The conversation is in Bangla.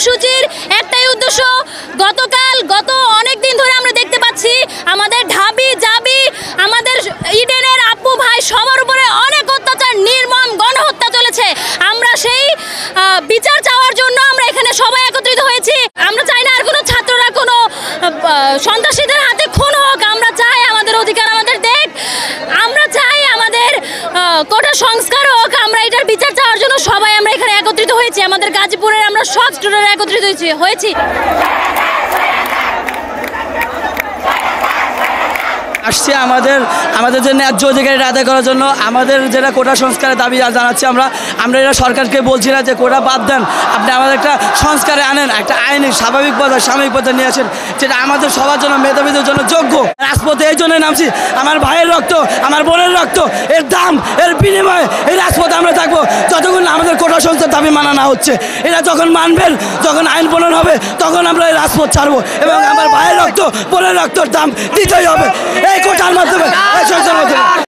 কর্মসূচির একটাই উদ্দেশ্য, গত অনেক দিন ধরে আমরা দেখতে পাচ্ছি আমাদের ঢাবি জাবি আমাদের ইডেনের আপু ভাই সবার উপরে অনেক অত্যাচার, নির্মম গণহত্যা চলেছে। আমরা সেই বিচার চাওয়ার জন্য আমরা এখানে সবাই একত্রিত হয়েছি। আমরা চাই না আর কোনো ছাত্ররা কোনো সন্ত্রাসীদের হাতে খুন হোক। আমরা চাই আমাদের অধিকার আমাদের দেখ, আমরা চাই আমাদের কোটা সংস্কার হোক। আমরা এটার বিচার চাওয়ার জন্য সবাই আমরা এখানে একত্রিত হয়েছি। আমাদের গাজীপুরের আমরা সব স্টুডেন্টরা একত্রিত হয়েছি। আসছে আমাদের যে ন্যায্য অধিকার আদায় করার জন্য, আমাদের যেটা কোটা সংস্কারের দাবি জানাচ্ছি আমরা এটা সরকারকে বলছি না যে কোটা বাদ দেন, আপনি আমাদের একটা সংস্কারে আনেন, একটা আইনি স্বাভাবিক পর্যায়ে সাময়িক পর্যায়ে নিয়ে আসেন, যেটা আমাদের সবার জন্য মেধাবীদের জন্য যোগ্য। রাজপথে এই জন্যই নামছি, আমার ভাইয়ের রক্ত, আমার বোনের রক্ত, এর দাম, এর বিনিময়ে এই রাজপথে আমরা থাকবো যতক্ষণ আমাদের কোটা সংস্কার দাবি মানা না হচ্ছে। এটা যখন মানবেন, যখন আইন প্রণয়ন হবে, তখন আমরা এই রাজপথ ছাড়বো এবং আমার ভাইয়ের রক্ত, বোনের রক্তর দাম দিতেই হবে এই কোটার মাধ্যমে, এই সংস্কার মাধ্যমে।